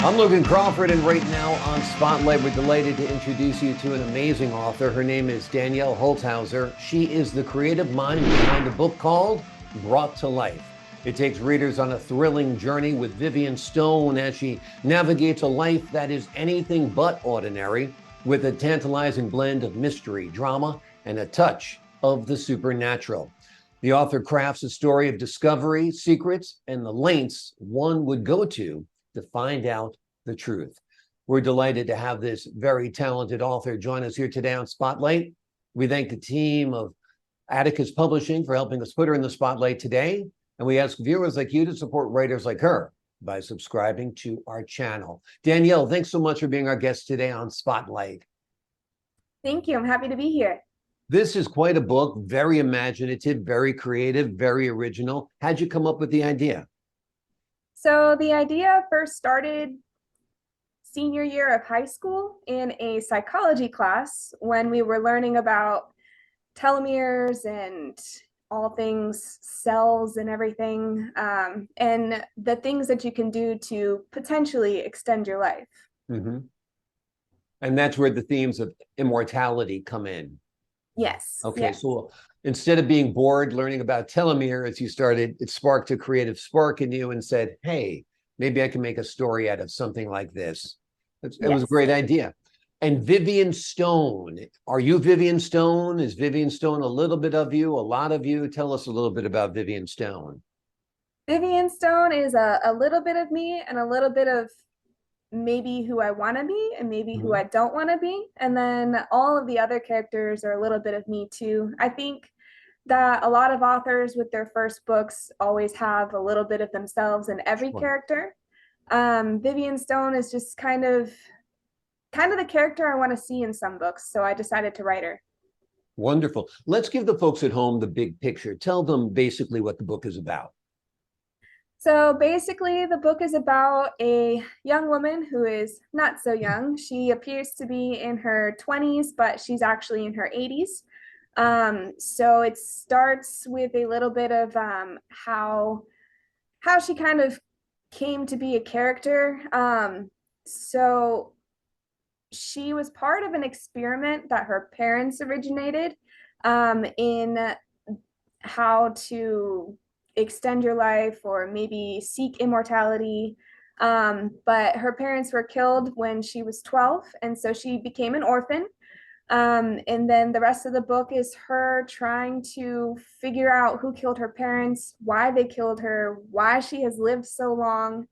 I'm Logan Crawford, and right now on Spotlight, we're delighted to introduce you to an amazing author. Her name is Danielle Holzhauser. She is the creative mind behind a book called Brought to Life. It takes readers on a thrilling journey with Vivian Stone as she navigates a life that is anything but ordinary, with a tantalizing blend of mystery, drama, and a touch of the supernatural. The author crafts a story of discovery, secrets, and the lengths one would go to find out the truth. We're delighted to have this very talented author join us here today on Spotlight. We thank the team of Atticus Publishing for helping us put her in the spotlight today. And we ask viewers like you to support writers like her by subscribing to our channel. Danielle, thanks so much for being our guest today on Spotlight. Thank you. I'm happy to be here. This is quite a book, very imaginative, very creative, very original. How'd you come up with the idea? So the idea first started senior year of high school in a psychology class when we were learning about telomeres and all things cells and everything, and the things that you can do to potentially extend your life. Mm-hmm. And that's where the themes of immortality come in. Yes. Okay, yes. So instead of being bored learning about telomeres, it sparked a creative spark in you and said, hey, maybe I can make a story out of something like this. It was a great idea. And Vivian Stone, are you Vivian Stone? Is Vivian Stone a little bit of you, a lot of you? Tell us a little bit about Vivian Stone. Vivian Stone is a little bit of me and a little bit of maybe who I want to be and maybe who I don't want to be. And then all of the other characters are a little bit of me too. I think that a lot of authors with their first books always have a little bit of themselves in every character. Vivian Stone is just kind of the character I want to see in some books. So I decided to write her. Wonderful. Let's give the folks at home the big picture. Tell them basically what the book is about. So basically, the book is about a young woman who is not so young. She appears to be in her 20s, but she's actually in her 80s. So it starts with a little bit of how she kind of came to be a character. So she was part of an experiment that her parents originated in how to extend your life or maybe seek immortality. But her parents were killed when she was 12, and so she became an orphan. And then the rest of the book is her trying to figure out who killed her parents, why they killed her, why she has lived so long,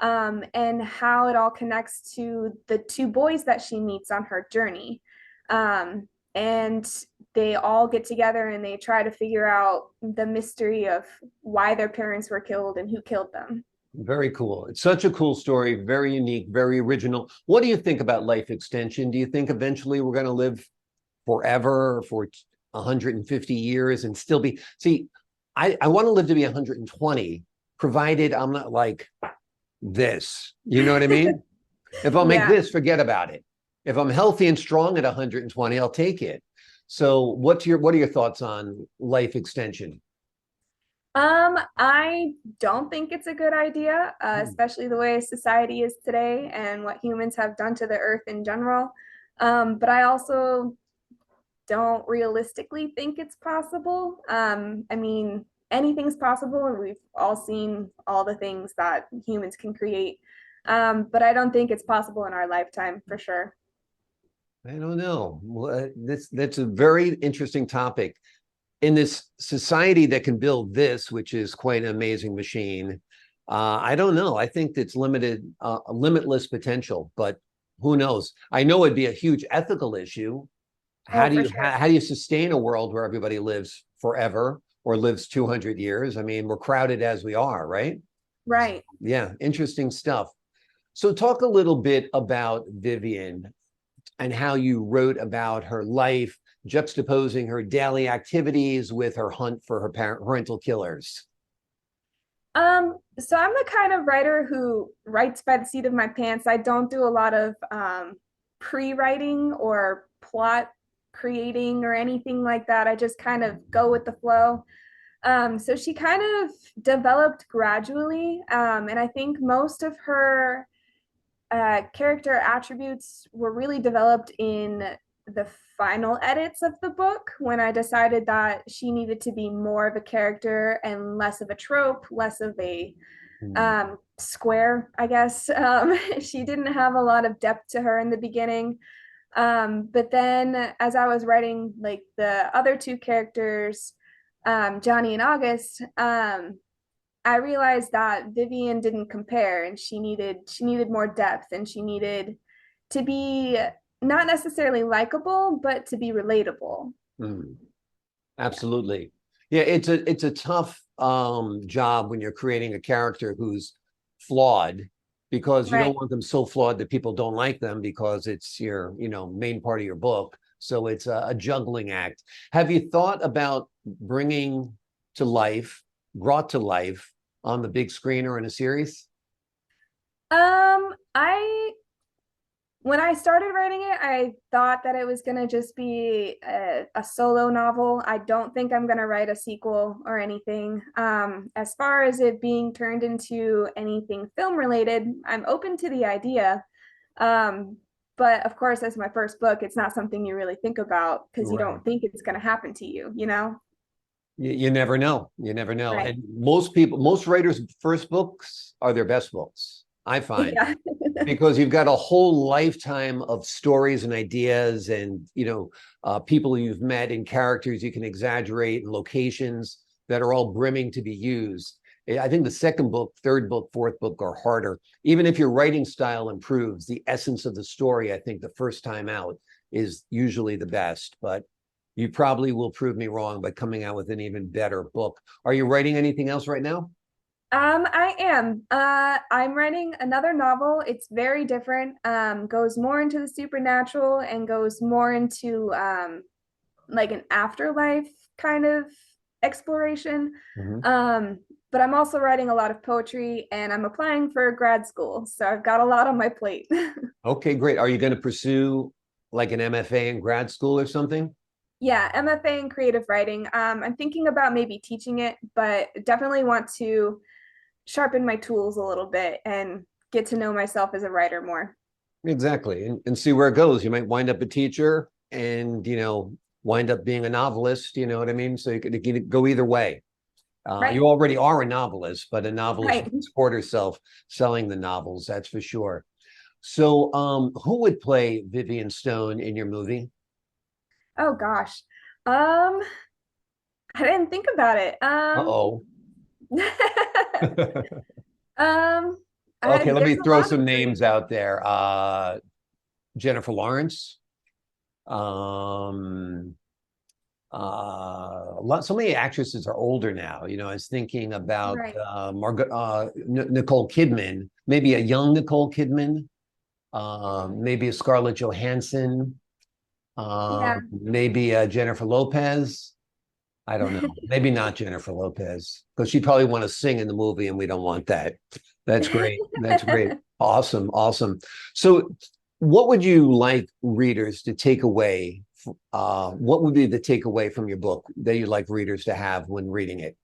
and how it all connects to the two boys that she meets on her journey. And they all get together and they try to figure out the mystery of why their parents were killed and who killed them. Very cool. It's such a cool story, very unique, very original. What do you think about life extension? Do you think eventually we're going to live forever for 150 years and still be, see, I want to live to be 120, provided I'm not like this, you know what I mean? If I'll make this, forget about it. If I'm healthy and strong at 120, I'll take it. So what are your thoughts on life extension? I don't think it's a good idea, especially the way society is today and what humans have done to the earth in general. But I also don't realistically think it's possible. I mean, anything's possible, and we've all seen all the things that humans can create. But I don't think it's possible in our lifetime for sure. I don't know. Well, that's a very interesting topic. In this society that can build this, which is quite an amazing machine, I don't know. I think it's limitless potential, but who knows? I know it'd be a huge ethical issue. How do you sustain a world where everybody lives forever or lives 200 years? I mean, we're crowded as we are, right? Right. Yeah, interesting stuff. So talk a little bit about Vivian and how you wrote about her life, juxtaposing her daily activities with her hunt for her parental killers. So I'm the kind of writer who writes by the seat of my pants. I don't do a lot of pre-writing or plot creating or anything like that. I just kind of go with the flow. So she kind of developed gradually. And I think most of her character attributes were really developed in the final edits of the book when I decided that she needed to be more of a character and less of a trope, less of a Hmm. square, I guess. She didn't have a lot of depth to her in the beginning. But then as I was writing like the other two characters, Johnny and August, I realized that Vivian didn't compare and she needed more depth and she needed to be not necessarily likable, but to be relatable. Hmm. Yeah. Absolutely. Yeah, it's a tough job when you're creating a character who's flawed because you don't Right. want them so flawed that people don't like them because it's your, main part of your book. So it's a juggling act. Have you thought about bringing to life, brought to life on the big screen or in a series? I when I started writing it, I thought that it was going to just be a solo novel. I don't think I'm going to write a sequel or anything. As far as it being turned into anything film related, I'm open to the idea. Um, but of course, as my first book, it's not something you really think about because you Right. don't think it's going to happen to you, you know? You never know. You never know. Right. And most people, most writers' first books are their best books, I find. Yeah. Because you've got a whole lifetime of stories and ideas and people you've met and characters you can exaggerate and locations that are all brimming to be used. I think the second book, third book, fourth book are harder. Even if your writing style improves, the essence of the story, I think the first time out is usually the best. But you probably will prove me wrong by coming out with an even better book. Are you writing anything else right now? I am. I'm writing another novel. It's very different. Goes more into the supernatural and goes more into like an afterlife kind of exploration. Mhm. Um, but I'm also writing a lot of poetry and I'm applying for grad school. So I've got a lot on my plate. Okay, great. Are you going to pursue like an MFA in grad school or something? Yeah, MFA in creative writing. I'm thinking about maybe teaching it, but definitely want to sharpen my tools a little bit and get to know myself as a writer more. Exactly. And see where it goes. You might wind up a teacher and, wind up being a novelist. You know what I mean? So you could go either way. Right. You already are a novelist, but a novelist who Right. can support herself selling the novels. That's for sure. So, who would play Vivian Stone in your movie? Oh gosh. Um, I didn't think about it. Uh-oh. Um, Okay, let there's me a throw lot some of names great. out there. Jennifer Lawrence. Um, so many actresses are older now. I was thinking about Right. Margot, Nicole Kidman, maybe a young Nicole Kidman, maybe a Scarlett Johansson, Yeah. maybe Jennifer Lopez. I don't know. Maybe not Jennifer Lopez because she'd probably want to sing in the movie, and we don't want that. That's great. That's great. Awesome. Awesome. So, what would you like readers to take away? What would be the takeaway from your book that you'd like readers to have when reading it?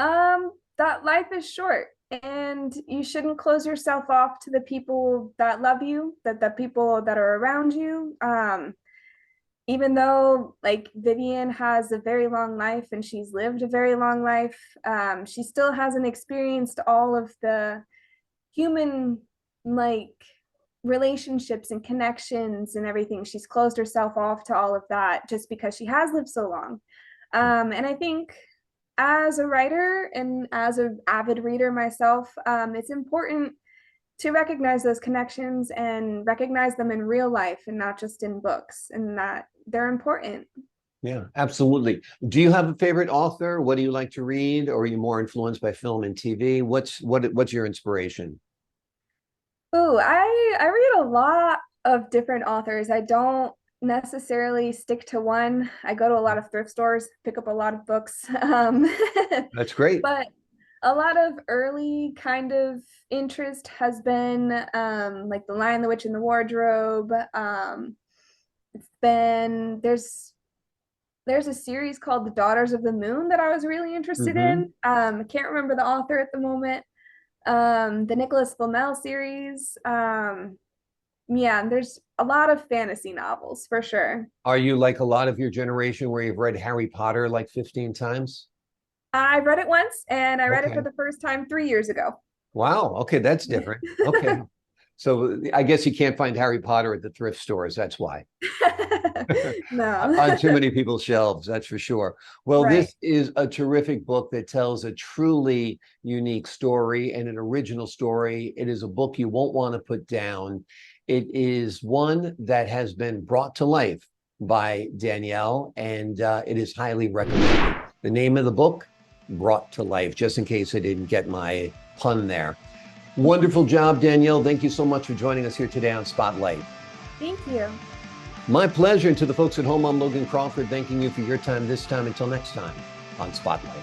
That life is short and you shouldn't close yourself off to the people that love you, that the people that are around you. Even though like Vivian has a very long life and she's lived a very long life, she still hasn't experienced all of the human like relationships and connections and everything. She's closed herself off to all of that just because she has lived so long. And I think as a writer and as an avid reader myself, it's important to recognize those connections and recognize them in real life and not just in books, and that they're important. Yeah, absolutely. Do you have a favorite author? What do you like to read? Or are you more influenced by film and TV? What's your inspiration? Ooh, I read a lot of different authors. I don't necessarily stick to one. I go to a lot of thrift stores, pick up a lot of books. That's great. But a lot of early kind of interest has been like The Lion, the Witch, and the Wardrobe. It's been there's a series called The Daughters of the Moon that I was really interested in. Hmm. I can't remember the author at the moment. The Nicholas Flamel series. Yeah, there's a lot of fantasy novels for sure. Are you like a lot of your generation where you've read Harry Potter like 15 times? I read it once and I read it for Okay. the first time 3 years ago. Wow. Okay, that's different. Okay. So I guess you can't find Harry Potter at the thrift stores. That's why. No. On too many people's shelves, that's for sure. Well, Right. this is a terrific book that tells a truly unique story and an original story. It is a book you won't want to put down. It is one that has been brought to life by Danielle, and it is highly recommended. The name of the book, Brought to Life, just in case I didn't get my pun there. Wonderful job, Danielle. Thank you so much for joining us here today on Spotlight. Thank you. My pleasure. And to the folks at home, I'm Logan Crawford, thanking you for your time this time. Until next time on Spotlight.